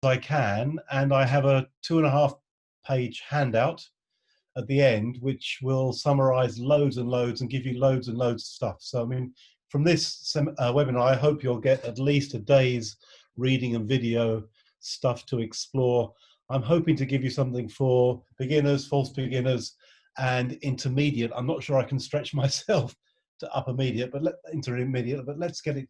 I can, and I have a 2.5-page handout at the end, which will summarize loads and loads and give you loads and loads of stuff. So, I mean, from this webinar, I hope you'll get at least a day's reading and video stuff to explore. I'm hoping to give you something for beginners, false beginners, and intermediate. I'm not sure I can stretch myself to intermediate, but let's get it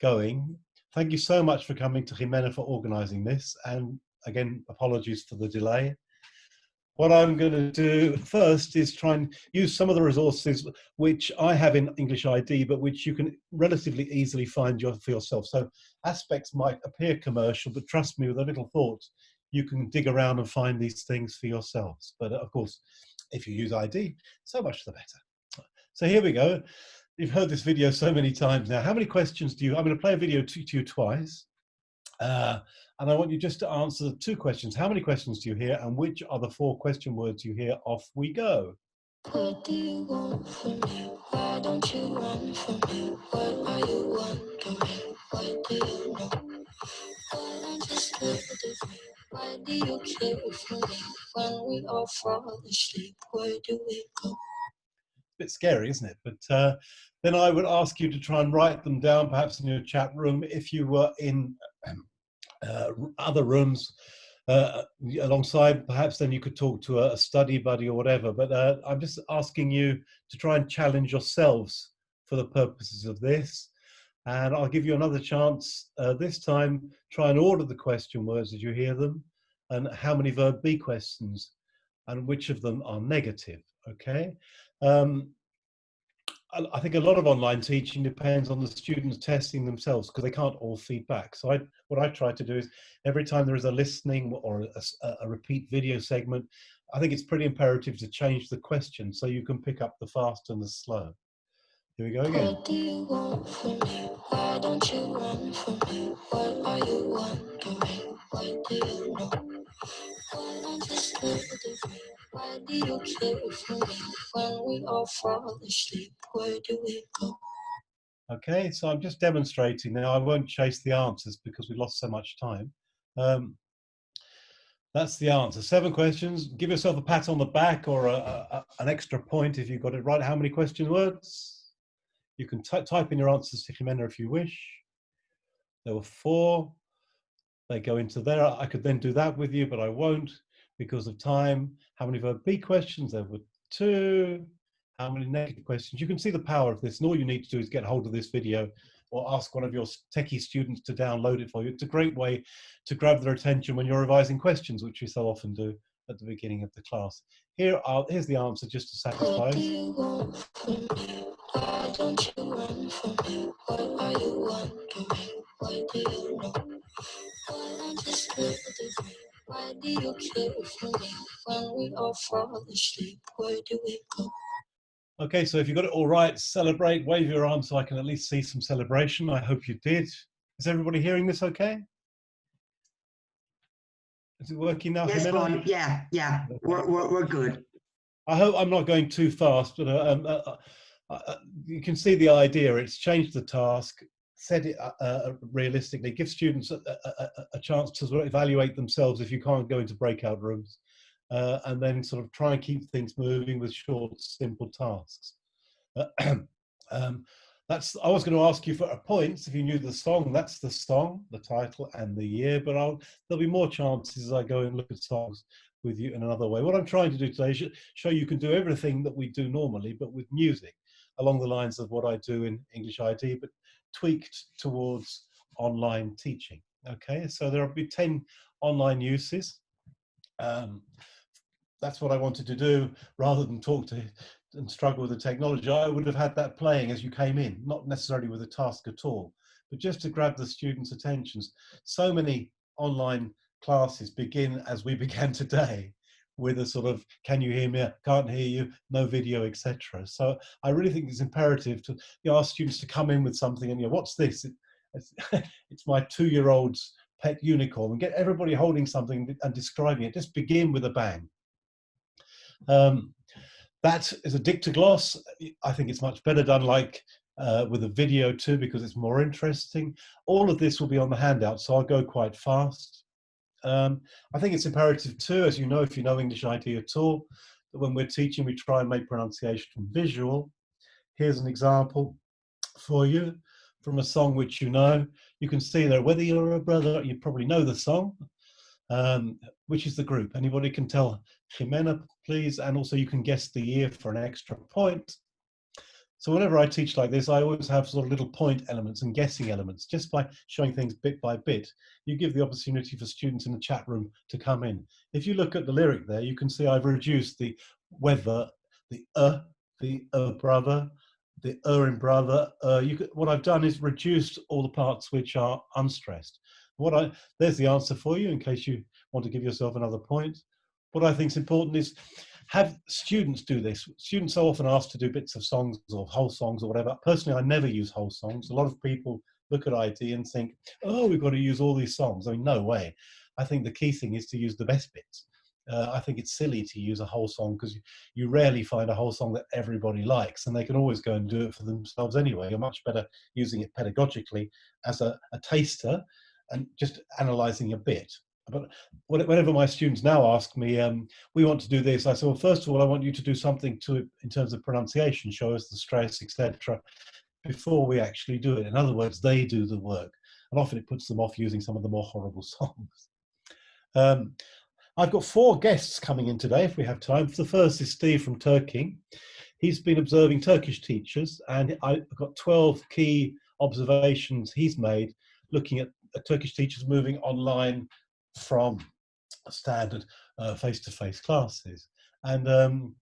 going. Thank you so much for coming, to Jimena, for organizing this, and again, apologies for the delay. What I'm going to do first is try and use some of the resources which I have in English ID, but which you can relatively easily find for yourself. So aspects might appear commercial, but trust me, with a little thought, you can dig around and find these things for yourselves. But of course, if you use ID, so much the better. So here we go. You've heard this video so many times now. How many questions do you, I'm going to play a video to you twice. And I want you just to answer the 2 questions. How many questions do you hear, and which are the 4 question words you hear? Off we go. What do you want from me? Why don't you run from me? What are you wondering? What do you know? Why don't you stay with me? Why do you care for me? When we all fall asleep, where do we go? Bit scary, isn't it? But then I would ask you to try and write them down, perhaps in your chat room, if you were in other rooms alongside. Perhaps then you could talk to a study buddy or whatever. But I'm just asking you to try and challenge yourselves for the purposes of this. And I'll give you another chance this time. Try and order the question words as you hear them, and how many verb be questions, and which of them are negative. Okay. I think a lot of online teaching depends on the students testing themselves, because they can't all feed back. So what I try to do is, every time there is a listening or a repeat video segment, I think it's pretty imperative to change the question so you can pick up the fast and the slow. Here we go again. What do you want from me? Why don't you run from me? What are you wondering? What do you know? Why don't you stay with me? Why do you care for me? When we all fall asleep, where do we go? Okay, so I'm just demonstrating now. I won't chase the answers because we lost so much time. That's the answer. 7 questions. Give yourself a pat on the back, or an extra point if you got it right. How many question words? You can type in your answers to Jimena if you wish. There were 4. They go into there. I could then do that with you, but I won't because of time. How many verb be questions? There were 2. How many negative questions? You can see the power of this, and all you need to do is get hold of this video or ask one of your techie students to download it for you. It's a great way to grab their attention when you're revising questions, which we so often do at the beginning of the class. Here's the answer, just to satisfy. What do you want from me? Why don't you run from me? What are you wondering? What do you know? Why don't you stay with me? Why do you care for me? When we all fall asleep, where do we go? Okay, so if you got it all right, celebrate, wave your arms so I can at least see some celebration. I hope you did. Is everybody hearing this okay? Is it working now? Yes, Ron. Yeah. We're good. I hope I'm not going too fast, but you can see the idea. It's changed the task, set it realistically, give students a chance to sort of evaluate themselves if you can't go into breakout rooms, and then sort of try and keep things moving with short, simple tasks. I was going to ask you for points if you knew the song. That's the song, the title, and the year. But there'll be more chances as I go and look at songs with you in another way. What I'm trying to do today is show you can do everything that we do normally, but with music, along the lines of what I do in English ID, but tweaked towards online teaching. Okay, so there will be 10 online uses. That's what I wanted to do. Rather than talk to and struggle with the technology, I would have had that playing as you came in, not necessarily with a task at all, but just to grab the students' attentions. So many online classes begin as we began today, with a sort of, can you hear me, can't hear you, no video, etc. So I really think it's imperative to ask students to come in with something, and what's this? It's my 2-year-old's pet unicorn, and get everybody holding something and describing it. Just begin with a bang. That is a dictogloss. I think it's much better done with a video too, because it's more interesting. All of this will be on the handout, so I'll go quite fast. I think it's imperative too, as you know, if you know English ID at all, that when we're teaching, we try and make pronunciation visual. Here's an example for you from a song which you know. You can see there, whether you're a brother, you probably know the song, which is the group. Anybody can tell Jimena, please, and also you can guess the year for an extra point. So whenever I teach like this, I always have sort of little point elements and guessing elements, just by showing things bit by bit. You give the opportunity for students in the chat room to come in. If you look at the lyric there, you can see I've reduced the whether, the brother, the in brother. What I've done is reduced all the parts which are unstressed. There's the answer for you in case you want to give yourself another point. What I think is important is have students do this. Students are often asked to do bits of songs or whole songs or whatever. Personally, I never use whole songs. A lot of people look at ID and think, oh, we've got to use all these songs. I mean, no way. I think the key thing is to use the best bits. I think it's silly to use a whole song because you rarely find a whole song that everybody likes, and they can always go and do it for themselves anyway. You're much better using it pedagogically as a taster and just analysing a bit. But whenever my students now ask me, we want to do this, I say, well, first of all, I want you to do something to it in terms of pronunciation, show us the stress, etc., before we actually do it. In other words, they do the work. And often it puts them off using some of the more horrible songs. I've got 4 guests coming in today, if we have time. The first is Steve from Turkey. He's been observing Turkish teachers, and I've got 12 key observations he's made looking at Turkish teachers moving online from standard face-to-face classes. And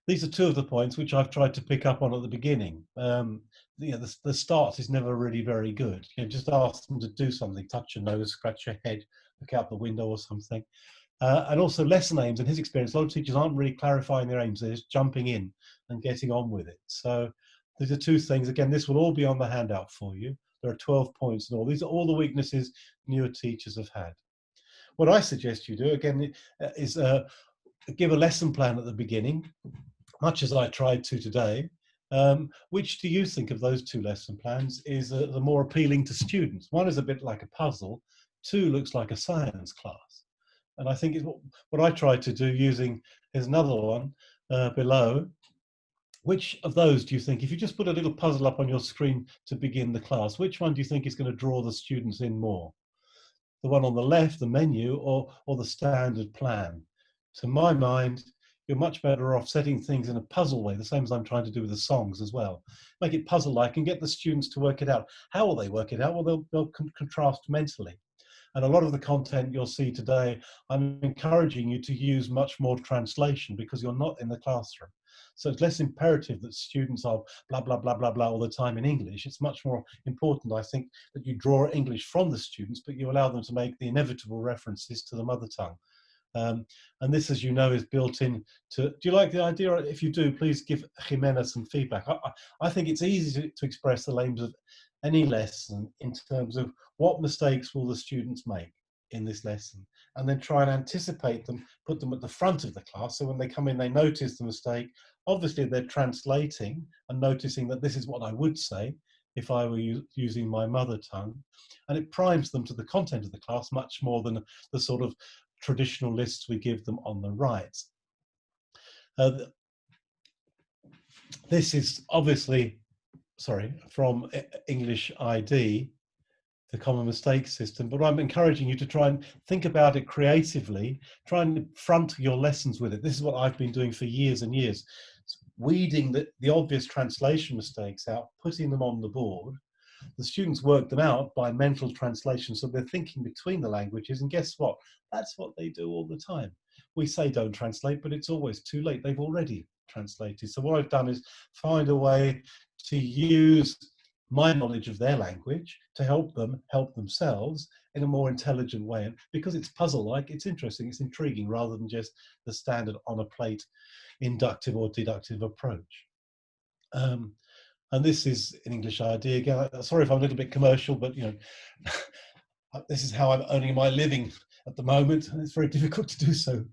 these are 2 of the points which I've tried to pick up on at the beginning. The start is never really very good. Just ask them to do something, touch your nose, scratch your head, look out the window or something. And also lesson aims. In his experience, a lot of teachers aren't really clarifying their aims. They're just jumping in and getting on with it. So these are 2 things. Again, this will all be on the handout for you. There are 12 points and all. These are all the weaknesses newer teachers have had. What I suggest you do, again, is give a lesson plan at the beginning, much as I tried to today. Which do you think of those 2 lesson plans is the more appealing to students? One is a bit like a puzzle. 2 looks like a science class. And I think it's what I tried to do using, here's another one below. Which of those do you think, if you just put a little puzzle up on your screen to begin the class, which one do you think is going to draw the students in more? The one on the left, the menu, or the standard plan? To my mind, you're much better off setting things in a puzzle way, the same as I'm trying to do with the songs as well. Make it puzzle-like and get the students to work it out. How will they work it out? Well, they'll contrast mentally. And a lot of the content you'll see today, I'm encouraging you to use much more translation because you're not in the classroom. So it's less imperative that students are blah, blah, blah, blah, blah all the time in English. It's much more important, I think, that you draw English from the students, but you allow them to make the inevitable references to the mother tongue. And this, as you know, is built in to, do you like the idea? If you do, please give Jimena some feedback. I think it's easy to express the aims of any lesson in terms of what mistakes will the students make in this lesson, and then try and anticipate them, put them at the front of the class, so when they come in, they notice the mistake. Obviously, they're translating and noticing that this is what I would say if I were using my mother tongue, and it primes them to the content of the class much more than the sort of traditional lists we give them on the right. This is obviously, from English ID, the common mistake system, but I'm encouraging you to try and think about it creatively, try and front your lessons with it. This is what I've been doing for years and years, weeding the obvious translation mistakes out, putting them on the board. The students work them out by mental translation, so they're thinking between the languages, and guess what? That's what they do all the time. We say don't translate, but it's always too late. They've already translated. So what I've done is find a way to use my knowledge of their language to help them help themselves in a more intelligent way. And because it's puzzle-like, it's interesting, it's intriguing, rather than just the standard on a plate inductive or deductive approach. And this is an English ID again. Sorry if I'm a little bit commercial, but you know, this is how I'm earning my living at the moment. And it's very difficult to do so,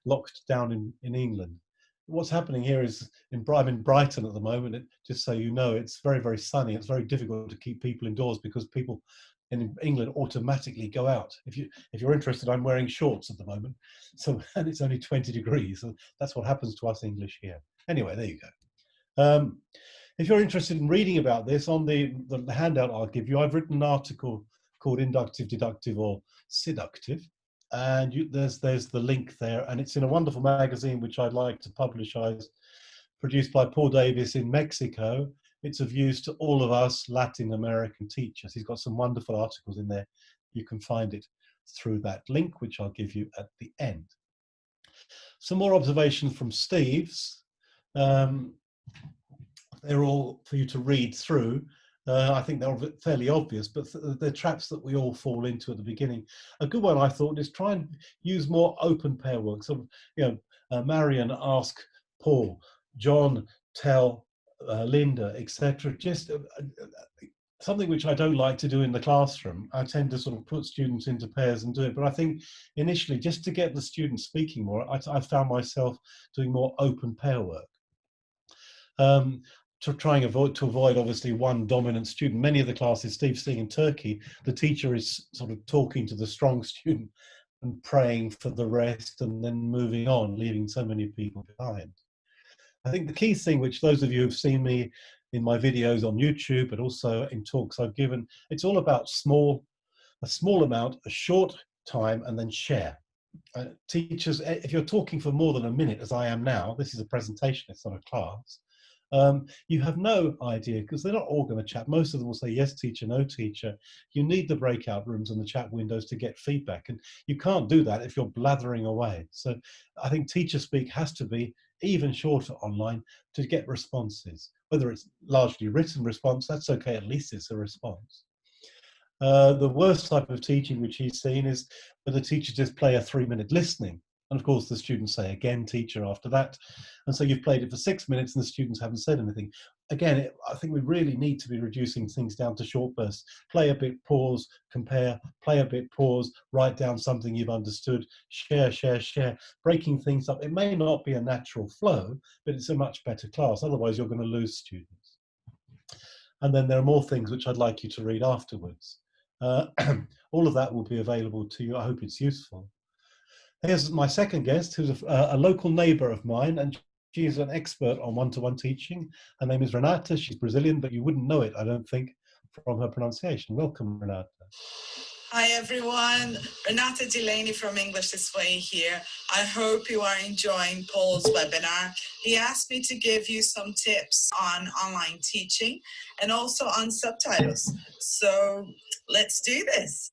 locked down in England. What's happening here is, I'm in Brighton at the moment, just so you know, it's very, very sunny. It's very difficult to keep people indoors because people in England automatically go out. If you're interested, I'm wearing shorts at the moment, so and it's only 20 degrees. So that's what happens to us English here. Anyway, there you go. If you're interested in reading about this, on the handout I'll give you, I've written an article called Inductive, Deductive, or Seductive, and there's the link there, and it's in a wonderful magazine which I'd like to publicize, produced by Paul Davis in Mexico. It's of use to all of us Latin American teachers. He's got some wonderful articles in there. You can find it through that link, which I'll give you at the end. Some more observations from Steve's. They're all for you to read through. I think they're fairly obvious, but they're traps that we all fall into at the beginning. A good one, I thought, is try and use more open pair work. So, Marion, ask Paul, John, tell Linda, etc. Just something which I don't like to do in the classroom. I tend to sort of put students into pairs and do it. But I think initially, just to get the students speaking more, I found myself doing more open pair work. To avoid obviously one dominant student. Many of the classes Steve's seeing in Turkey, the teacher is sort of talking to the strong student and praying for the rest and then moving on, leaving so many people behind. I think the key thing, which those of you who've seen me in my videos on YouTube, but also in talks I've given, it's all about a small amount, a short time, and then share. Teachers, if you're talking for more than a minute, as I am now, this is a presentation, it's not a class, you have no idea, because they're not all going to chat. Most of them will say yes teacher, no teacher. You need the breakout rooms and the chat windows to get feedback, and you can't do that if you're blathering away. So I think teacher speak has to be even shorter online to get responses. Whether it's largely written response, that's okay, at least it's a response. The worst type of teaching which he's seen is where the teacher just play a 3-minute listening. And of course, the students say, again, teacher, after that. And so you've played it for 6 minutes and the students haven't said anything. Again, I think we really need to be reducing things down to short bursts. Play a bit, pause, compare, play a bit, pause, write down something you've understood, share, share, share, breaking things up. It may not be a natural flow, but it's a much better class. Otherwise, you're going to lose students. And then there are more things which I'd like you to read afterwards. All of that will be available to you. I hope it's useful. Here's my second guest, who's a local neighbor of mine, and she's an expert on one-to-one teaching. Her name is Renata. She's Brazilian, but you wouldn't know it, I don't think, from her pronunciation. Welcome, Renata. Hi, everyone. Renata Delaney from English This Way here. I hope you are enjoying Paul's webinar. He asked me to give you some tips on online teaching and also on subtitles. So let's do this.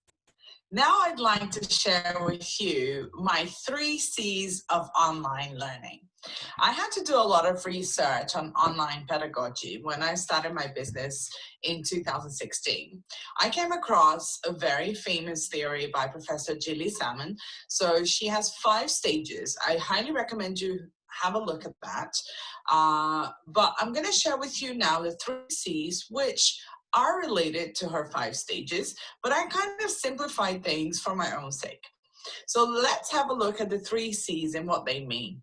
Now I'd like to share with you my 3 C's of online learning. I had to do a lot of research on online pedagogy when I started my business in 2016. I came across a very famous theory by Professor Gilly Salmon. So she has 5 stages. I highly recommend you have a look at that. But I'm going to share with you now the 3 C's, which are related to her 5 stages, but I kind of simplified things for my own sake. So let's have a look at the 3 C's and what they mean.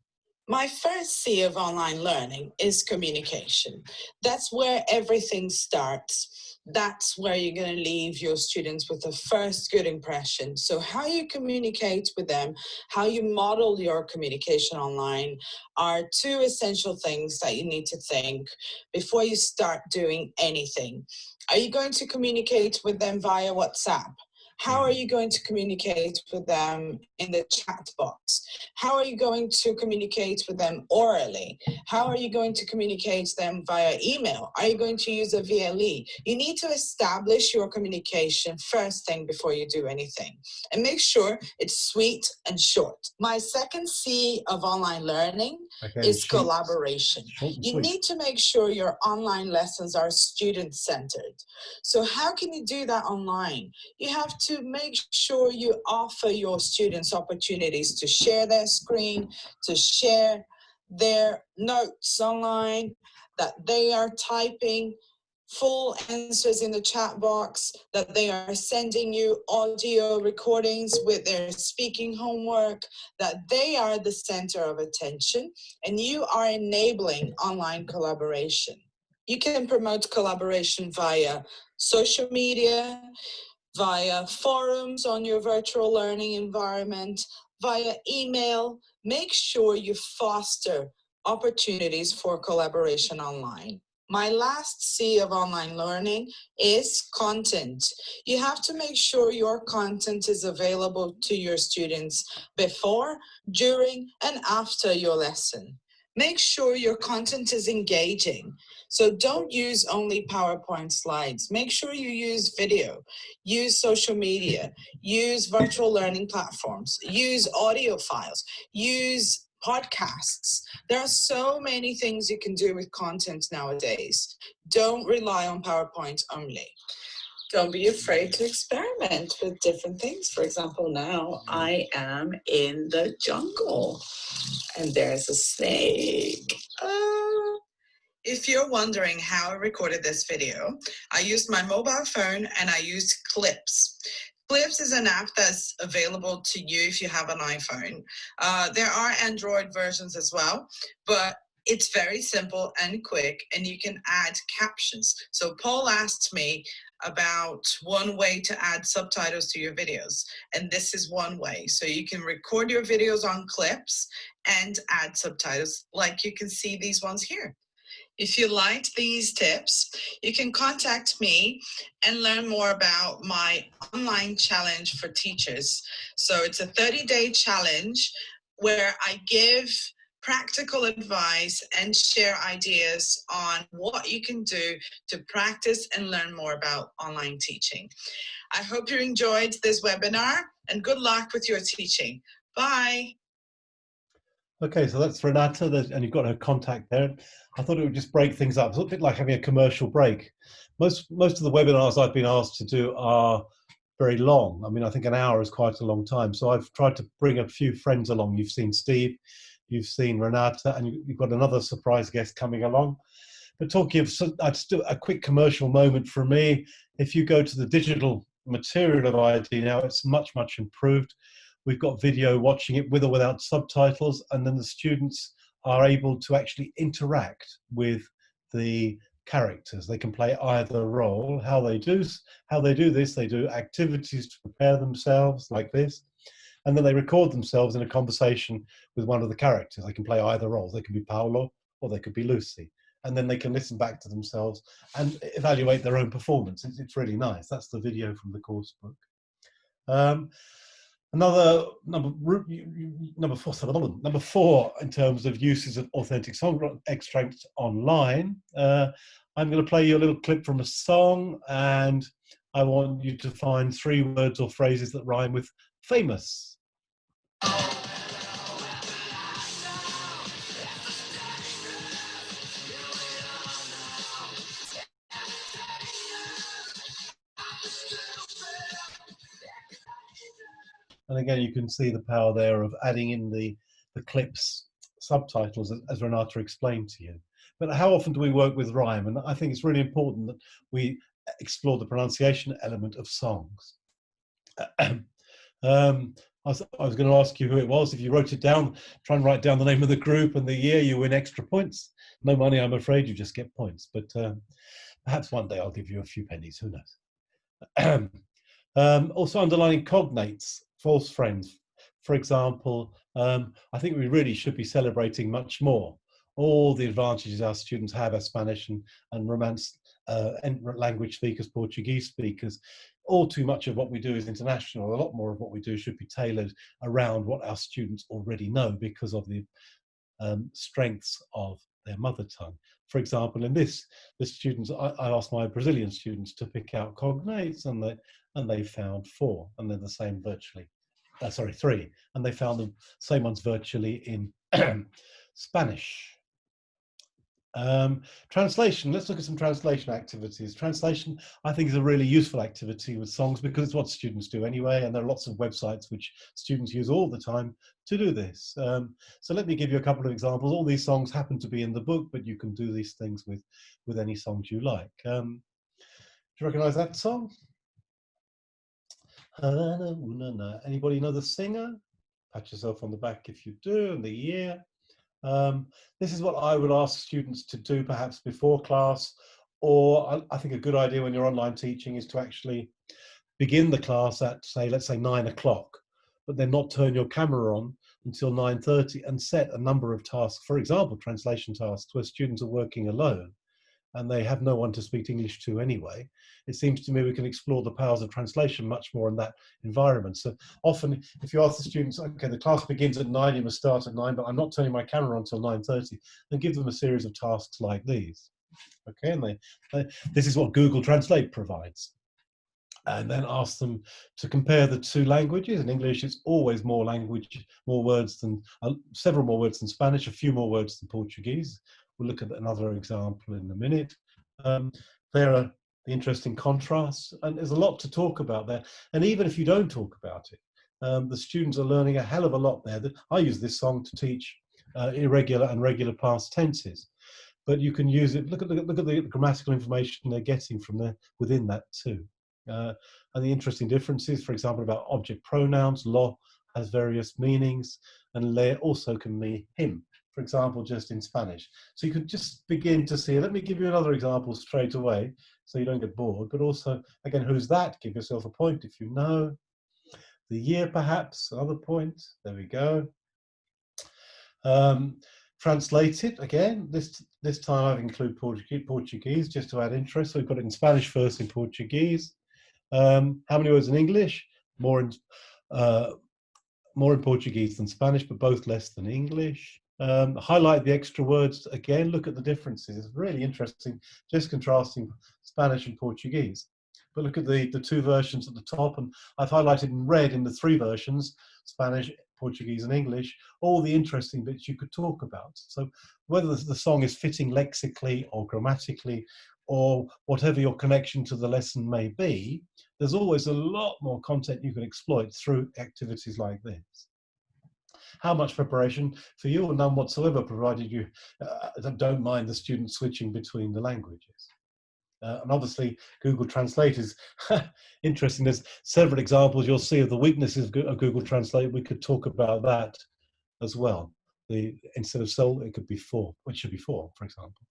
My first C of online learning is communication. That's where everything starts. That's where you're going to leave your students with a first good impression. So how you communicate with them, how you model your communication online are 2 essential things that you need to think before you start doing anything. Are you going to communicate with them via WhatsApp? How are you going to communicate with them in the chat box? How are you going to communicate with them orally? How are you going to communicate them via email? Are you going to use a VLE? You need to establish your communication first thing before you do anything. And make sure it's sweet and short. My second C of online learning is collaboration. You need to make sure your online lessons are student-centered. So how can you do that online? You have to make sure you offer your students opportunities to share their screen, to share their notes online, that they are typing full answers in the chat box, that they are sending you audio recordings with their speaking homework, that they are the center of attention, and you are enabling online collaboration. You can promote collaboration via social media, via forums on your virtual learning environment, via email. Make sure you foster opportunities for collaboration online. My last C of online learning is content. You have to make sure your content is available to your students before, during, and after your lesson. Make sure your content is engaging. So don't use only PowerPoint slides. Make sure you use video, use social media, use virtual learning platforms, use audio files, use podcasts. There are so many things you can do with content nowadays. Don't rely on PowerPoint only. Don't be afraid to experiment with different things. For example, now I am in the jungle and there's a snake. If you're wondering how I recorded this video, I used my mobile phone and I used Clips. Clips is an app that's available to you if you have an iPhone. There are Android versions as well, but it's very simple and quick, and you can add captions. So Paul asked me about one way to add subtitles to your videos, and this is one way. So you can record your videos on Clips and add subtitles, like you can see these ones here. If you liked these tips, you can contact me and learn more about my online challenge for teachers. So it's a 30-day challenge where I give practical advice and share ideas on what you can do to practice and learn more about online teaching. I hope you enjoyed this webinar and good luck with your teaching. Bye. Okay, so that's Renata, and you've got her contact there. I thought it would just break things up. It's a bit like having a commercial break. Most of the webinars I've been asked to do are very long. I mean, I think an hour is quite a long time. So I've tried to bring a few friends along. You've seen Steve, you've seen Renata, and you've got another surprise guest coming along. But talking of, just do a quick commercial moment for me. If you go to the digital material of ID now, it's much improved. We've got video watching it with or without subtitles, and then the students are able to actually interact with the characters. They can play either role. How they do this, they do activities to prepare themselves like this, and then they record themselves in a conversation with one of the characters. They can play either role. They can be Paolo or they could be Lucy, and then they can listen back to themselves and evaluate their own performance. It's really nice. That's the video from the course book. Another number four in terms of uses of authentic song extracts online. I'm going to play you a little clip from a song, and I want you to find 3 words or phrases that rhyme with famous. And again, you can see the power there of adding in the clips subtitles, as Renata explained to you. But how often do we work with rhyme? And I think it's really important that we explore the pronunciation element of songs. I was going to ask you who it was. If you wrote it down, try and write down the name of the group and the year, you win extra points. No money, I'm afraid, you just get points. But perhaps one day I'll give you a few pennies, who knows. Also underlining cognates, false friends. For example, I think we really should be celebrating much more all the advantages our students have as Spanish and Romance language speakers, Portuguese speakers. All too much of what we do is international. A lot more of what we do should be tailored around what our students already know because of the strengths of their mother tongue. For example, in this, the students, I asked my Brazilian students to pick out cognates, and they found 4, and they're the same virtually. 3, and they found the same ones virtually in Spanish. Translation, let's look at some translation activities. Translation, I think, is a really useful activity with songs because it's what students do anyway, and there are lots of websites which students use all the time to do this. So let me give you a couple of examples. All these songs happen to be in the book, but you can do these things with any songs you like. Do you recognize that song? Anybody know the singer? Pat yourself on the back if you do, and the year. This is what I would ask students to do perhaps before class, or I think a good idea when you're online teaching is to actually begin the class at, say, let's say 9 o'clock, but then not turn your camera on until 9:30 and set a number of tasks, for example, translation tasks where students are working alone and they have no one to speak English to anyway. It seems to me we can explore the powers of translation much more in that environment. So often if you ask the students, okay, the class begins at 9, you must start at 9, but I'm not turning my camera on until 9:30, then give them a series of tasks like these. Okay, and this is what Google Translate provides. And then ask them to compare the two languages. In English, it's always more words than, several more words than Spanish, a few more words than Portuguese. We'll look at another example in a minute. There are the interesting contrasts, and there's a lot to talk about there. And even if you don't talk about it, the students are learning a hell of a lot there. I use this song to teach irregular and regular past tenses, but you can use it. Look at the grammatical information they're getting from within that too. And the interesting differences, for example, about object pronouns. Lo has various meanings, and le also can mean him, for example, just in Spanish. So you could just begin to see, let me give you another example straight away so you don't get bored, but also, again, who's that? Give yourself a point if you know. The year, perhaps, another point. There we go. Translated, again, this time I've included Portuguese just to add interest. So we've got it in Spanish first, in Portuguese. How many words in English? More in Portuguese than Spanish, but both less than English. Highlight the extra words again. Look at the differences. It's really interesting, just contrasting Spanish and Portuguese. But look at the two versions at the top, and I've highlighted in red in the three versions: Spanish, Portuguese, and English. All the interesting bits you could talk about. So whether the song is fitting lexically or grammatically, or whatever your connection to the lesson may be, there's always a lot more content you can exploit through activities like this. How much preparation for you? Or none whatsoever, provided you don't mind the students switching between the languages. And obviously Google Translate is interesting. There's several examples you'll see of the weaknesses of Google Translate. We could talk about that as well. Instead of so, it could be 4, which should be 4, for example.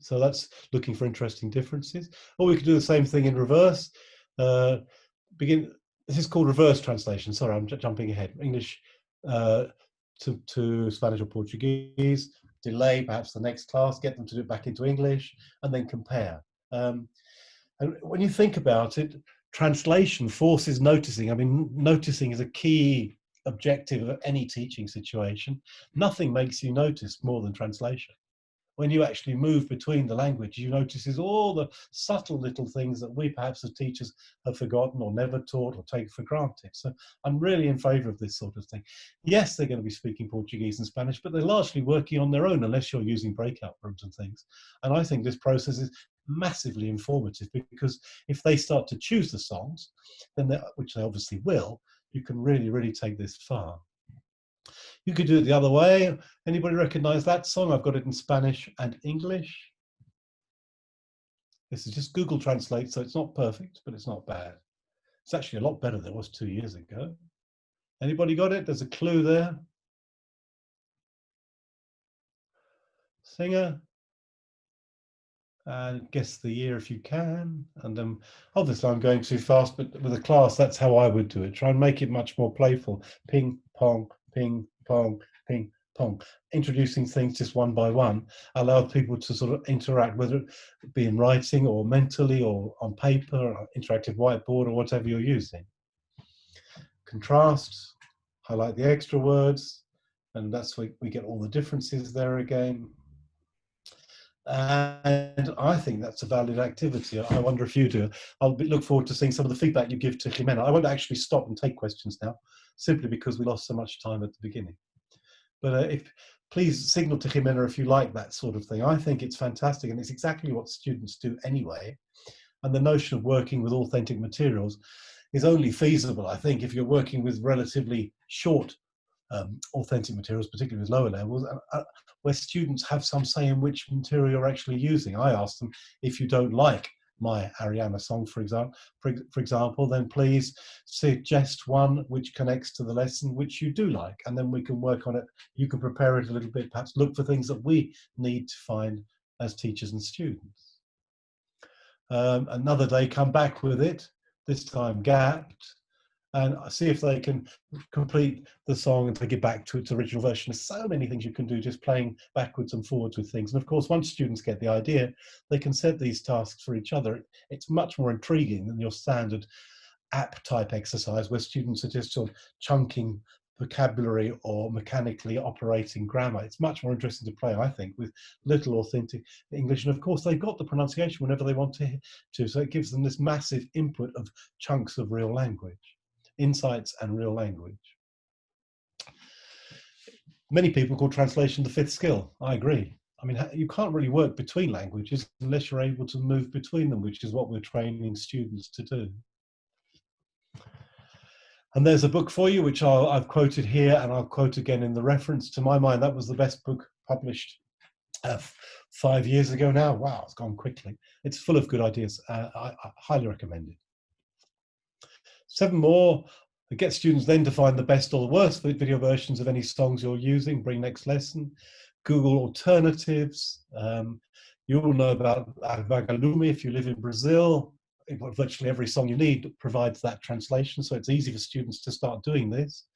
So that's looking for interesting differences. Or we could do the same thing in reverse. This is called reverse translation. Sorry, I'm jumping ahead. English to Spanish or Portuguese. Delay perhaps the next class, get them to do it back into English, and then compare. And when you think about it, translation forces noticing. I mean, noticing is a key objective of any teaching situation. Nothing makes you notice more than translation. When you actually move between the languages, you notice all the subtle little things that we perhaps as teachers have forgotten or never taught or take for granted. So I'm really in favour of this sort of thing. Yes, they're going to be speaking Portuguese and Spanish, but they're largely working on their own unless you're using breakout rooms and things. And I think this process is massively informative, because if they start to choose the songs, then which they obviously will, you can really, really take this far. You could do it the other way. Anybody recognize that song? I've got it in Spanish and English. This is just Google Translate, so it's not perfect, but it's not bad. It's actually a lot better than it was 2 years ago. Anybody got it? There's a clue there. Singer. And guess the year if you can. And obviously I'm going too fast, but with a class, that's how I would do it. Try and make it much more playful. Ping, pong, ping, pong, ping, pong. Introducing things just one by one allows people to sort of interact, whether it be in writing or mentally or on paper, or interactive whiteboard, or whatever you're using. Contrast, highlight the extra words, and that's where we get all the differences there again. And I think that's a valid activity. I wonder if you do. I'll look forward to seeing some of the feedback you give to Jimena. I won't actually stop and take questions now, simply because we lost so much time at the beginning. But please signal to Jimena if you like that sort of thing. I think it's fantastic, and it's exactly what students do anyway. And the notion of working with authentic materials is only feasible, I think, if you're working with relatively short authentic materials, particularly with lower levels, where students have some say in which material you're actually using. I ask them, if you don't like my Ariana song, for example, then please suggest one which connects to the lesson which you do like, and then we can work on it. You can prepare it a little bit, perhaps look for things that we need to find as teachers and students. Another day, come back with it. this time gapped, and see if they can complete the song and take it back to its original version. There's so many things you can do just playing backwards and forwards with things. And of course, once students get the idea, they can set these tasks for each other. It's much more intriguing than your standard app type exercise where students are just sort of chunking vocabulary or mechanically operating grammar. It's much more interesting to play, I think, with little authentic English. And of course, they've got the pronunciation whenever they want to, so it gives them this massive input of chunks of real language, insights and real language. Many people call translation the fifth skill. I agree. I mean, you can't really work between languages unless you're able to move between them, which is what we're training students to do. And there's a book for you, which I've quoted here, and I'll quote again in the reference. To my mind, that was the best book published 5 years ago now. Wow, it's gone quickly. It's full of good ideas. I highly recommend it. 7 more. Get students then to find the best or the worst video versions of any songs you're using. Bring next lesson. Google alternatives. You all know about Vagalume if you live in Brazil. Virtually every song you need provides that translation, so it's easy for students to start doing this.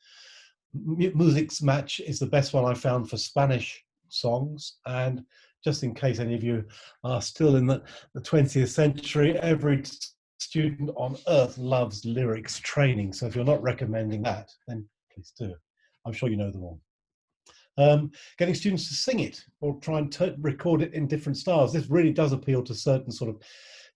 Music's Match is the best one I found for Spanish songs, and just in case any of you are still in the 20th century, every student on earth loves lyrics training, so if you're not recommending that, then please do. I'm sure you know them all. Getting students to sing it or try and record it in different styles. This really does appeal to certain sort of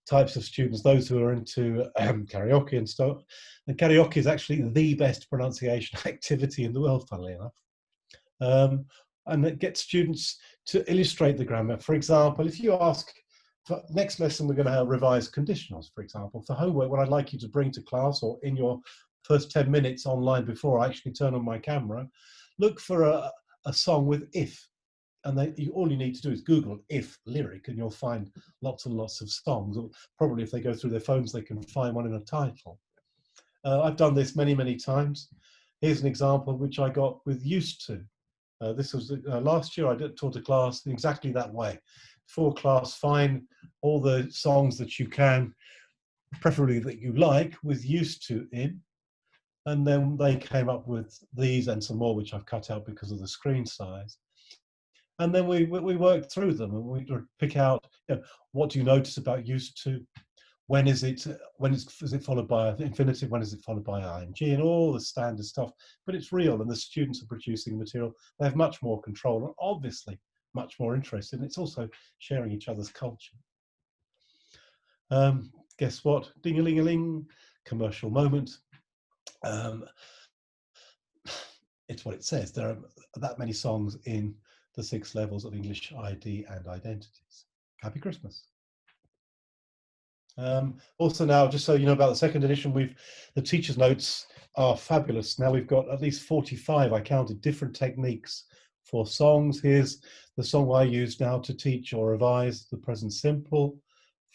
types of students, those who are into karaoke and stuff. And karaoke is actually the best pronunciation activity in the world, funnily enough. And it gets students to illustrate the grammar. For example, if you ask, for next lesson we're going to have revised conditionals, for example. For homework, what I'd like you to bring to class or in your first 10 minutes online before I actually turn on my camera, look for a song with if. And all you need to do is Google if lyric and you'll find lots and lots of songs. Or probably if they go through their phones, they can find one in a title. I've done this many, many times. Here's an example which I got with used to. This was last year. I taught a class in exactly that way. For class, find all the songs that you can, preferably that you like, with used to in. And then they came up with these and some more, which I've cut out because of the screen size. And then we worked through them and we pick out, what do you notice about used to? When is it followed by an infinitive? When is it followed by ing? And all the standard stuff. But it's real, and the students are producing material. They have much more control and obviously much more interest. And it's also sharing each other's culture. Guess what? Ding-a-ling-a-ling, commercial moment. It's what it says. There are that many songs in the 6 levels of English ID and identities. Happy Christmas. Also now, just so you know about the 2nd edition, the teacher's notes are fabulous. Now we've got at least 45, I counted, different techniques for songs. Here's the song I use now to teach or revise the present simple.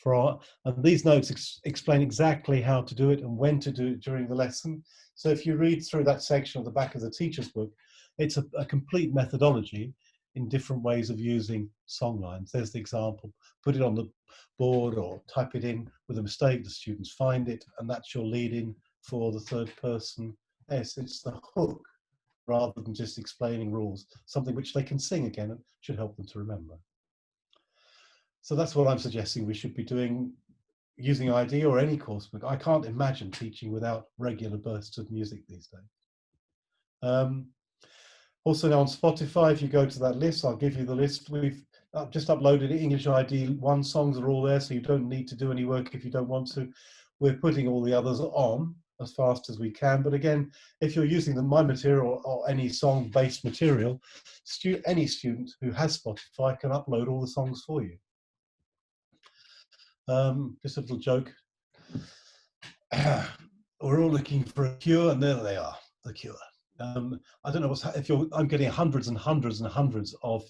And these notes explain exactly how to do it and when to do it during the lesson. So if you read through that section at the back of the teacher's book, it's a complete methodology in different ways of using song lines. There's the example. Put it on the board or type it in with a mistake. The students find it, and that's your lead in for the 3rd person S. It's the hook rather than just explaining rules, something which they can sing again and should help them to remember. So that's what I'm suggesting we should be doing using ID or any course book. I can't imagine teaching without regular bursts of music these days. Also now on Spotify, if you go to that list, I'll give you the list. We've just uploaded English ID 1 songs are all there, so you don't need to do any work if you don't want to. We're putting all the others on as fast as we can. But again, if you're using my material or any song-based material, any student who has Spotify can upload all the songs for you. Just a little joke. We're all looking for a cure, and there they are, the cure. I don't know I'm getting hundreds and hundreds and hundreds of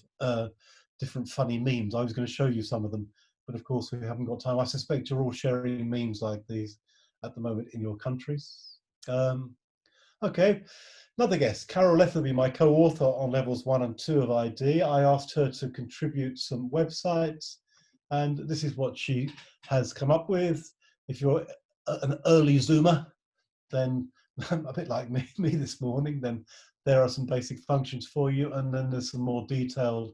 different funny memes. I was going to show you some of them, but of course we haven't got time. I suspect you're all sharing memes like these at the moment in your countries. Okay, another guest, Carol Lethaby, my co-author on levels 1 and 2 of ID. I asked her to contribute some websites, and this is what she has come up with. If you're an early Zoomer, then a bit like me this morning, then there are some basic functions for you, and then there's some more detailed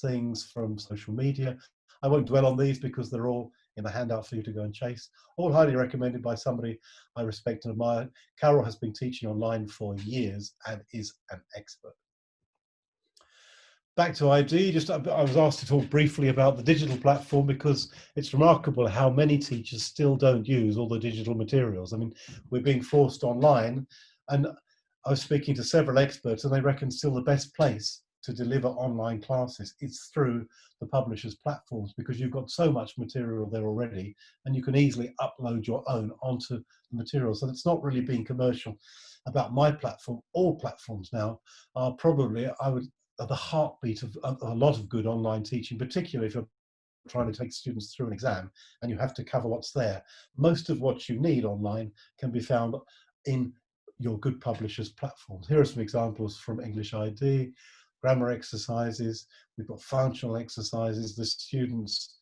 things from social media. I won't dwell on these because they're all in the handout for you to go and chase. All highly recommended by somebody I respect and admire. Carol has been teaching online for years and is an expert. Back to ID, I was asked to talk briefly about the digital platform because it's remarkable how many teachers still don't use all the digital materials. I mean, we're being forced online, and I was speaking to several experts and they reckon still the best place to deliver online classes is through the publishers' platforms, because you've got so much material there already and you can easily upload your own onto the material. So it's not really being commercial about my platform. All platforms now are probably, are the heartbeat of a lot of good online teaching, particularly if you're trying to take students through an exam and you have to cover what's there. Most of what you need online can be found in your good publishers' platforms. Here are some examples from English ID, grammar exercises, we've got functional exercises. The students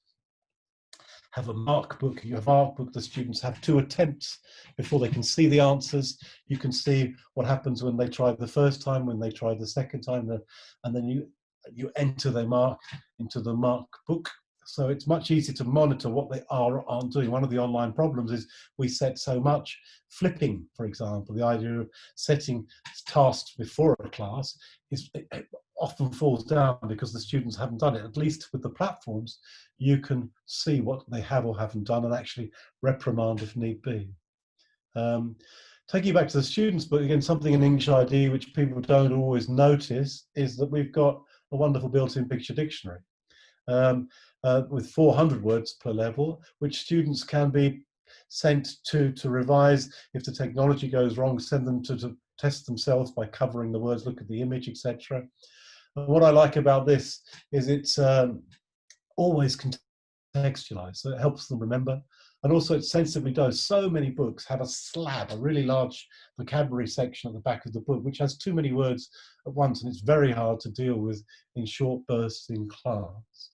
have a mark book. You have a mark book, the students have 2 attempts before they can see the answers. You can see what happens when they try the first time, when they try the second time, and then you enter their mark into the mark book. So it's much easier to monitor what they are or aren't doing. One of the online problems is we set so much. Flipping, for example, the idea of setting tasks before a class it often falls down because the students haven't done it. At least with the platforms, you can see what they have or haven't done and actually reprimand if need be. Taking you back to the students, but again, something in English ID which people don't always notice is that we've got a wonderful built-in picture dictionary. With 400 words per level, which students can be sent to revise. If the technology goes wrong, send them to test themselves by covering the words, look at the image, etc. And what I like about this is it's always contextualized, so it helps them remember. And also it sensibly does. So many books have a slab, a really large vocabulary section at the back of the book, which has too many words at once, and it's very hard to deal with in short bursts in class.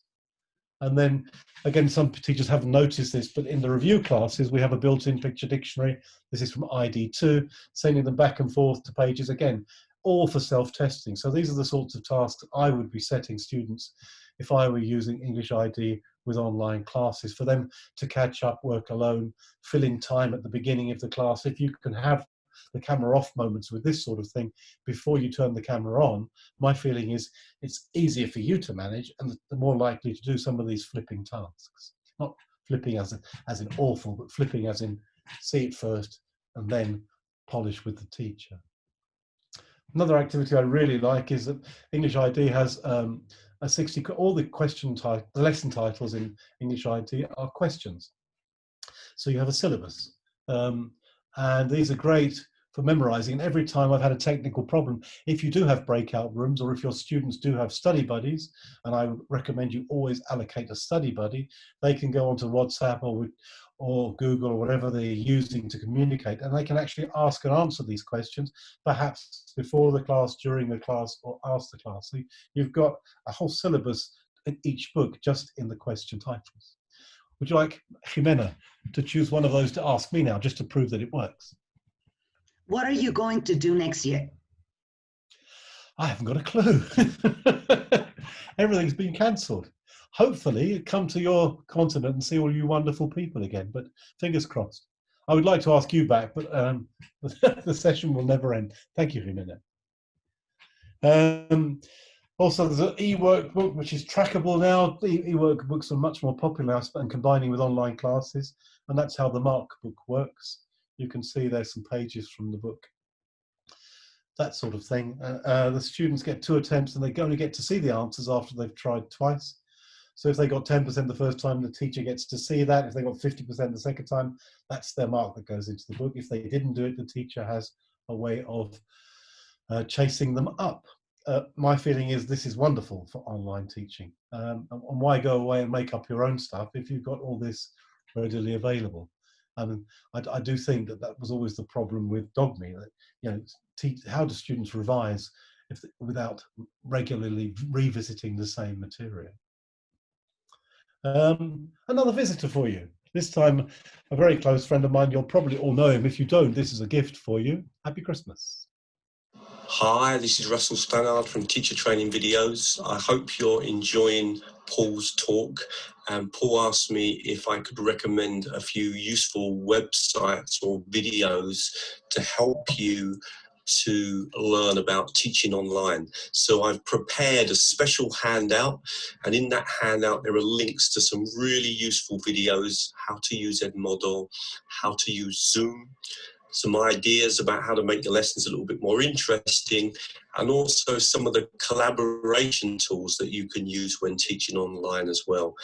And then, again, some teachers haven't noticed this, but in the review classes, we have a built-in picture dictionary. This is from ID2, sending them back and forth to pages, again, all for self-testing. So these are the sorts of tasks I would be setting students if I were using English ID with online classes, for them to catch up, work alone, fill in time at the beginning of the class. If you can have the camera off moments with this sort of thing before you turn the camera on, my feeling is it's easier for you to manage and the more likely to do some of these flipping tasks. Not flipping as in awful, but flipping as in see it first and then polish with the teacher. Another activity I really like is that English ID has a 60, all the the lesson titles in English ID are questions. So you have a syllabus. And these are great for memorizing. And every time I've had a technical problem, if you do have breakout rooms or if your students do have study buddies, and I would recommend you always allocate a study buddy, they can go onto WhatsApp or Google or whatever they're using to communicate, and they can actually ask and answer these questions, perhaps before the class, during the class, or after the class. So you've got a whole syllabus in each book just in the question titles. Would you like, Jimena, to choose one of those to ask me now, just to prove that it works? What are you going to do next year? I haven't got a clue. Everything's been cancelled. Hopefully, come to your continent and see all you wonderful people again, but fingers crossed. I would like to ask you back, but the session will never end. Thank you, Jimena. Also, there's an E-Workbook, which is trackable now. E-Workbooks are much more popular and combining with online classes, and that's how the Mark book works. You can see there's some pages from the book, that sort of thing. The students get 2 attempts and they only get to see the answers after they've tried twice. So if they got 10% the first time, the teacher gets to see that. If they got 50% the second time, that's their mark that goes into the book. If they didn't do it, the teacher has a way of chasing them up. My feeling is this is wonderful for online teaching. And why go away and make up your own stuff if you've got all this readily available? I do think that was always the problem with Dogme. That, how do students revise without regularly revisiting the same material? Another visitor for you. This time, a very close friend of mine, you'll probably all know him. If you don't, this is a gift for you. Happy Christmas. Hi, this is Russell Stannard from Teacher Training Videos. I hope you're enjoying Paul's talk. Paul asked me if I could recommend a few useful websites or videos to help you to learn about teaching online. So I've prepared a special handout, and in that handout there are links to some really useful videos, how to use Edmodo, how to use Zoom, some ideas about how to make your lessons a little bit more interesting, and also some of the collaboration tools that you can use when teaching online as well.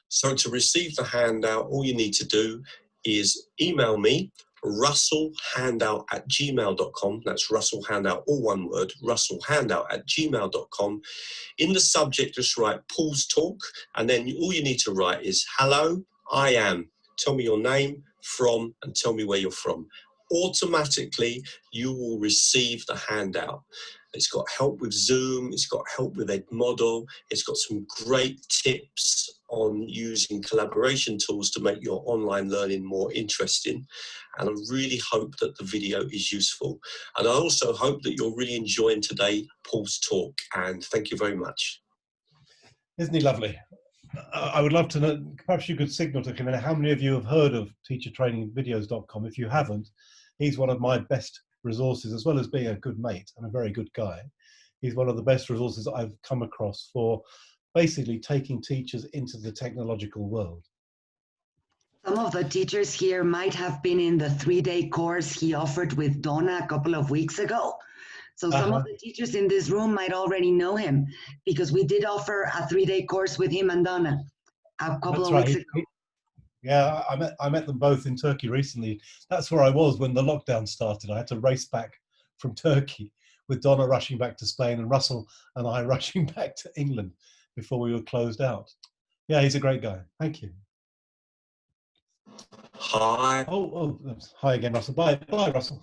So to receive the handout, all you need to do is email me, russellhandout@gmail.com. That's russellhandout, all one word, russellhandout@gmail.com. In the subject, just write Paul's talk, and then all you need to write is, hello, I am. Tell me your name, from, and tell me where you're from. Automatically, you will receive the handout. It's got help with Zoom, it's got help with Edmodo, it's got some great tips on using collaboration tools to make your online learning more interesting. And I really hope that the video is useful. And I also hope that you're really enjoying today Paul's talk, and thank you very much. Isn't he lovely? I would love to know, perhaps you could signal to him, how many of you have heard of teachertrainingvideos.com? If you haven't, he's one of my best resources, as well as being a good mate and a very good guy. He's one of the best resources I've come across for basically taking teachers into the technological world. Some of the teachers here might have been in the 3-day course he offered with Donna a couple of weeks ago. So some of the teachers in this room might already know him, because we did offer a 3-day course with him and Donna a couple of weeks ago. Yeah, I met them both in Turkey recently. That's where I was when the lockdown started. I had to race back from Turkey with Donna rushing back to Spain and Russell and I rushing back to England before we were closed out. Yeah, he's a great guy. Thank you. Hi. Oh, hi again, Russell. Bye, Russell.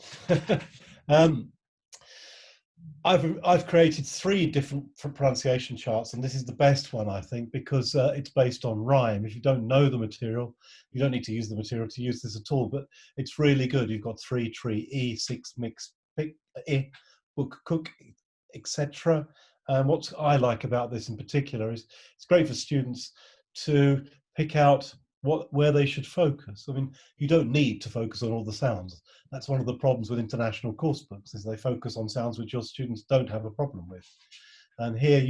I've created 3 different pronunciation charts, and this is the best one, I think, because it's based on rhyme. If you don't know the material, you don't need to use the material to use this at all, but it's really good. You've got 3 tree, E, 6 mix, pick, I, book, cook, etc. What I like about this in particular is it's great for students to pick out where they should focus. I mean, you don't need to focus on all the sounds. That's one of the problems with international course books, is they focus on sounds which your students don't have a problem with. And here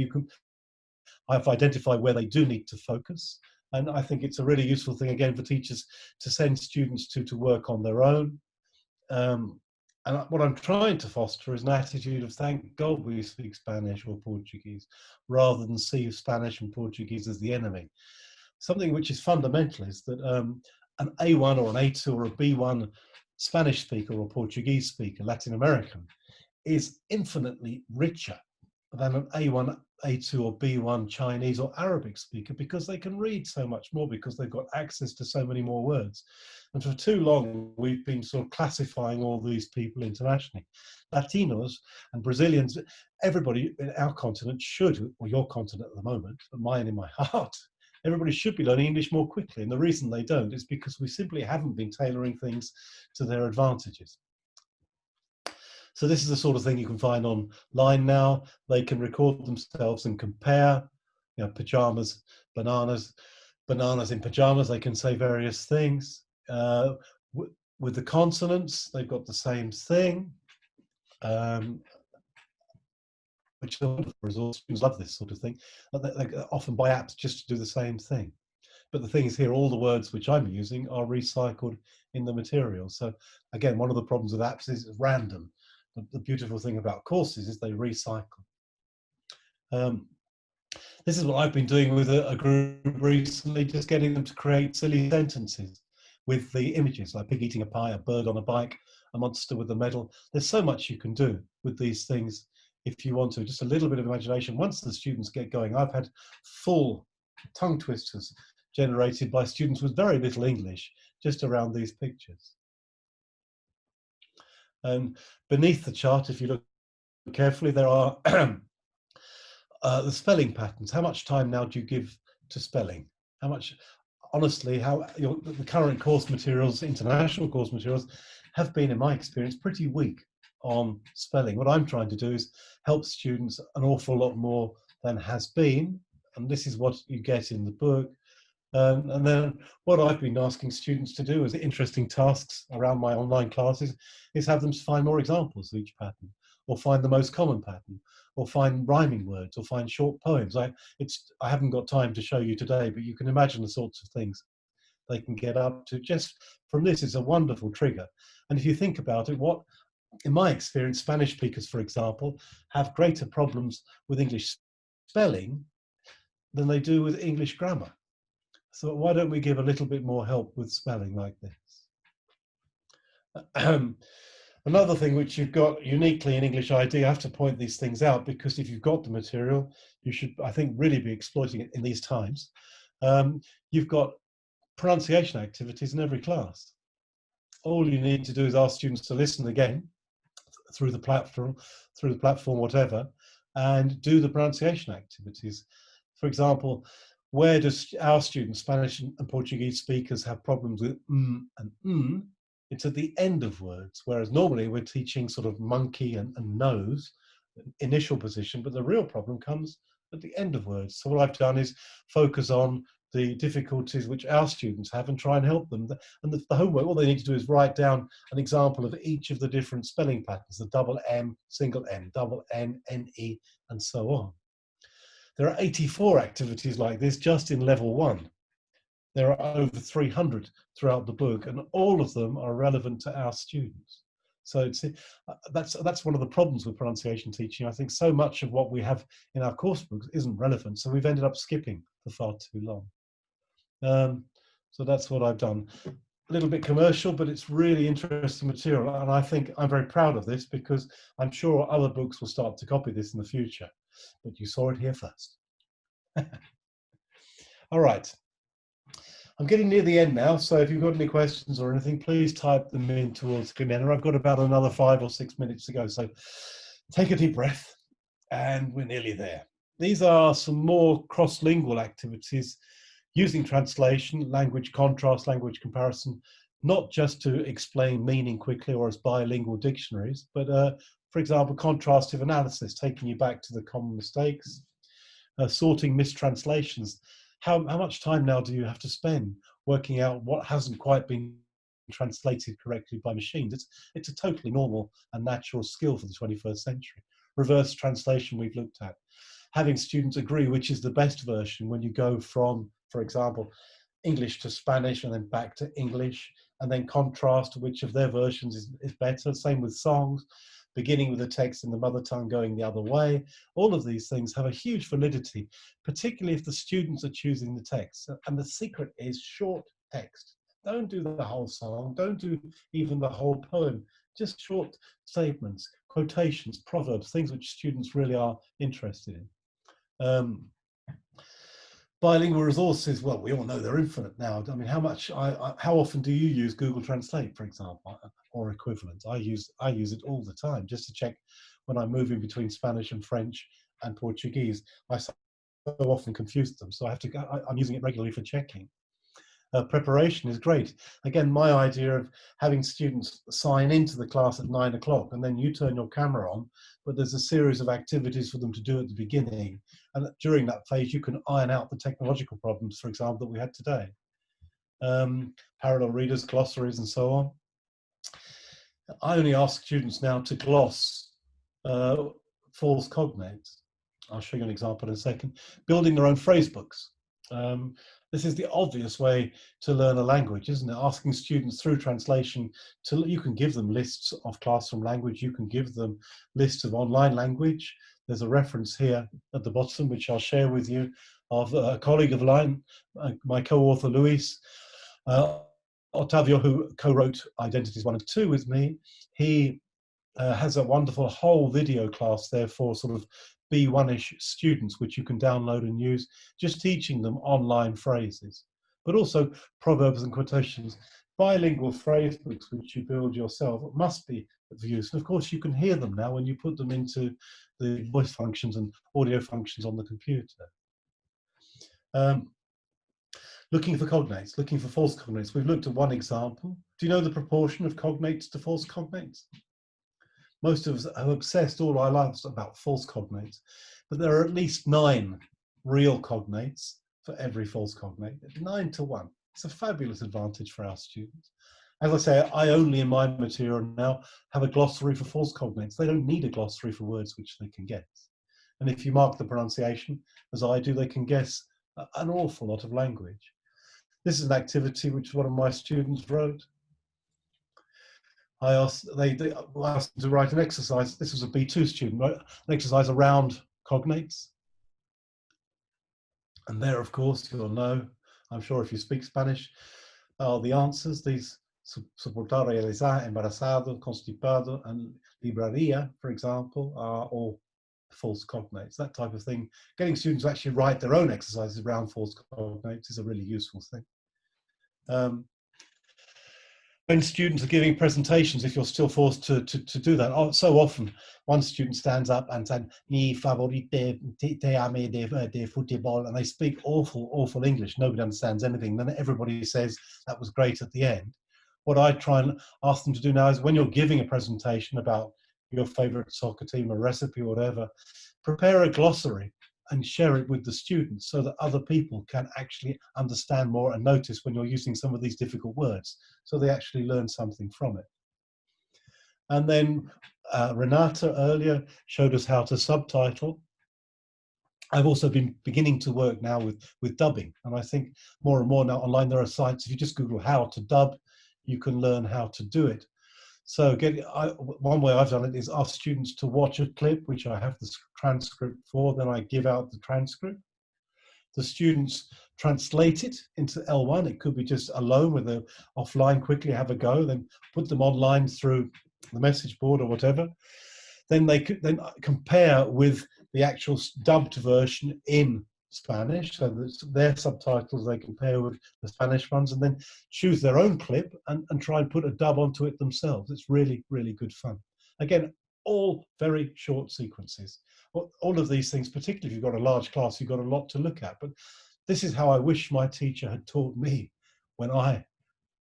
I've identified where they do need to focus. And I think it's a really useful thing, again, for teachers to send students to work on their own. And what I'm trying to foster is an attitude of, thank God we speak Spanish or Portuguese, rather than see Spanish and Portuguese as the enemy. Something which is fundamental is that an A1 or an A2 or a B1 Spanish speaker or Portuguese speaker, Latin American, is infinitely richer than an A1, A2 or B1 Chinese or Arabic speaker, because they can read so much more, because they've got access to so many more words. And for too long, we've been sort of classifying all these people internationally. Latinos and Brazilians, everybody in our continent should, or your continent at the moment, but mine in my heart, everybody should be learning English more quickly. And the reason they don't is because we simply haven't been tailoring things to their advantages. So this is the sort of thing you can find online now. They can record themselves and compare, pajamas, bananas in pajamas. They can say various things. With the consonants, they've got the same thing, which is a wonderful resource. Students love this sort of thing. They often buy apps just to do the same thing. But the thing is here, all the words which I'm using are recycled in the material. So again, one of the problems with apps is it's random. The beautiful thing about courses is they recycle. This is what I've been doing with a group recently, just getting them to create silly sentences with the images, like pig eating a pie, a bird on a bike, a monster with a medal. There's so much you can do with these things if you want to. Just a little bit of imagination. Once the students get going, I've had full tongue twisters generated by students with very little English, just around these pictures. And beneath the chart, if you look carefully, there are the spelling patterns. How much time now do you give to spelling? How much? honestly, how the current course materials, international course materials, have been, in my experience, pretty weak on spelling. What I'm trying to do is help students an awful lot more than has been, and this is what you get in the book. And then what I've been asking students to do as interesting tasks around my online classes is have them find more examples of each pattern, or find the most common pattern, or find rhyming words, or find short poems. I haven't got time to show you today, but you can imagine the sorts of things they can get up to. Just from this, it's a wonderful trigger. And if you think about it, what, in my experience, Spanish speakers, for example, have greater problems with English spelling than they do with English grammar. So why don't we give a little bit more help with spelling like this? Another thing which you've got uniquely in English ID, I have to point these things out because if you've got the material, you should, I think, really be exploiting it in these times. You've got pronunciation activities in every class. All you need to do is ask students to listen again through the platform, whatever, and do the pronunciation activities. For example, where does our students, Spanish and Portuguese speakers, have problems with and it's at the end of words, whereas normally we're teaching sort of monkey and nose, initial position, but the real problem comes at the end of words. So what I've done is focus on the difficulties which our students have and try and help them. And the homework, all they need to do is write down an example of each of the different spelling patterns, the double M, single M, double N, N-E, and so on. There are 84 activities like this just in level 1. There are over 300 throughout the book, and all of them are relevant to our students. So that's one of the problems with pronunciation teaching. I think so much of what we have in our course books isn't relevant, so we've ended up skipping for far too long. So that's what I've done. A little bit commercial, but it's really interesting material, and I think I'm very proud of this because I'm sure other books will start to copy this in the future, but you saw it here first. All right. I'm getting near the end now, so if you've got any questions or anything, please type them in towards Ximena. I've got about another 5 or 6 minutes to go, so take a deep breath, and we're nearly there. These are some more cross-lingual activities using translation, language contrast, language comparison, not just to explain meaning quickly or as bilingual dictionaries, but for example, contrastive analysis, taking you back to the common mistakes, sorting mistranslations. How much time now do you have to spend working out what hasn't quite been translated correctly by machines? It's a totally normal and natural skill for the 21st century. Reverse translation we've looked at. Having students agree which is the best version when you go from, for example, English to Spanish and then back to English, and then contrast which of their versions is better. Same with songs, beginning with the text in the mother tongue going the other way. All of these things have a huge validity, particularly if the students are choosing the text. And the secret is short text. Don't do the whole song, don't do even the whole poem, just short statements, quotations, proverbs, things which students really are interested in. Bilingual resources, well, we all know they're infinite now. I mean, how often do you use Google Translate, for example, or equivalent? I use it all the time just to check when I'm moving between Spanish and French and Portuguese. I so often confuse them, so I'm using it regularly for checking. Preparation is great. Again, my idea of having students sign into the class at 9 o'clock and then you turn your camera on, but there's a series of activities for them to do at the beginning. And during that phase, you can iron out the technological problems, for example, that we had today. Parallel readers, glossaries, and so on. I only ask students now to gloss false cognates. I'll show you an example in a second. Building their own phrase books. This is the obvious way to learn a language, isn't it? Asking students through translation you can give them lists of classroom language, you can give them lists of online language. There's a reference here at the bottom, which I'll share with you, of a colleague of mine, my co-author Luis Otavio, who co-wrote Identities 1 and 2 with me. He has a wonderful whole video class there for sort of B1-ish students, which you can download and use, just teaching them online phrases, but also proverbs and quotations. Bilingual phrase books, which you build yourself, must be of use. And of course, you can hear them now when you put them into the voice functions and audio functions on the computer. Looking for cognates, looking for false cognates. We've looked at one example. Do you know the proportion of cognates to false cognates? Most of us are obsessed all our lives about false cognates, but there are at least 9 real cognates for every false cognate, 9 to 1. It's a fabulous advantage for our students. As I say, I only in my material now have a glossary for false cognates. They don't need a glossary for words which they can guess. And if you mark the pronunciation, as I do, they can guess an awful lot of language. This is an activity which one of my students wrote. I asked, they asked them to write an exercise. This was a B2 student, right? An exercise around cognates. And there, of course, you'll know, I'm sure if you speak Spanish, are the answers. These soportar, realizar, embarazado, constipado, and libraria, for example, are all false cognates, that type of thing. Getting students to actually write their own exercises around false cognates is a really useful thing. When students are giving presentations, if you're still forced to do that, so often one student stands up and says, "Mi favorite te ame de football," and they speak awful English. Nobody understands anything. Then everybody says, "That was great" at the end. What I try and ask them to do now is when you're giving a presentation about your favorite soccer team, a recipe or whatever, prepare a glossary and share it with the students so that other people can actually understand more and notice when you're using some of these difficult words, so they actually learn something from it. And then Renata earlier showed us how to subtitle. I've also been beginning to work now with dubbing, and I think more and more now online there are sites, if you just Google how to dub, you can learn how to do it. So one way I've done it is ask students to watch a clip, which I have the transcript for, then I give out the transcript. The students translate it into L1. It could be just alone with a offline, quickly have a go, then put them online through the message board or whatever. Then they could then compare with the actual dubbed version in Spanish, so that their subtitles they compare with the Spanish ones, and then choose their own clip and try and put a dub onto it themselves. It's really, really good fun. Again, all very short sequences. All of these things, particularly if you've got a large class, you've got a lot to look at. But this is how I wish my teacher had taught me when I,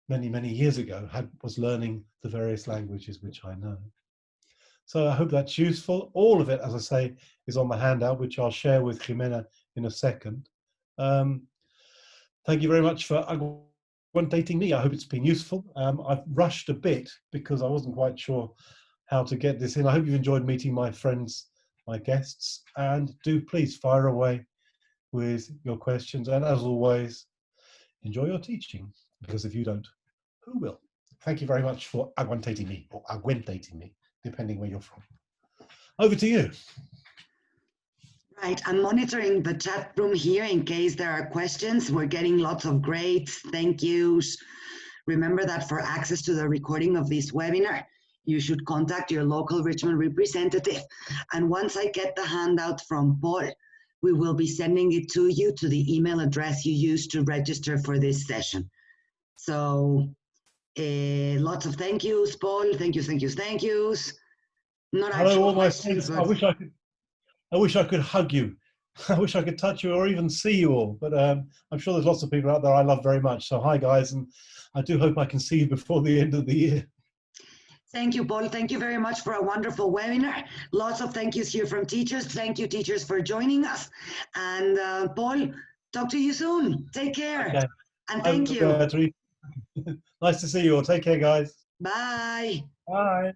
many years ago, was learning the various languages which I know. So I hope that's useful. All of it, as I say, is on the handout, which I'll share with Jimena in a second. Thank you very much for aguantating me. I hope it's been useful. I've rushed a bit because I wasn't quite sure how to get this in. I hope you've enjoyed meeting my friends, my guests, and do please fire away with your questions. And as always, enjoy your teaching, because if you don't, who will? Thank you very much for aguantating me, or aguantating me, depending where you're from. Over to you. Right, I'm monitoring the chat room here in case there are questions. We're getting lots of greats, thank yous. Remember that for access to the recording of this webinar, you should contact your local Richmond representative. And once I get the handout from Paul, we will be sending it to you to the email address you used to register for this session. So lots of thank yous, Paul. Thank yous. Not Hello, all my questions, friends. I wish I could hug you. I wish I could touch you or even see you all. But I'm sure there's lots of people out there I love very much. So hi, guys, and I do hope I can see you before the end of the year. Thank you, Paul. Thank you very much for a wonderful webinar. Lots of thank yous here from teachers. Thank you, teachers, for joining us. And Paul, talk to you soon. Take care. Okay. And thank you. Nice to see you all. Take care, guys. Bye. Bye.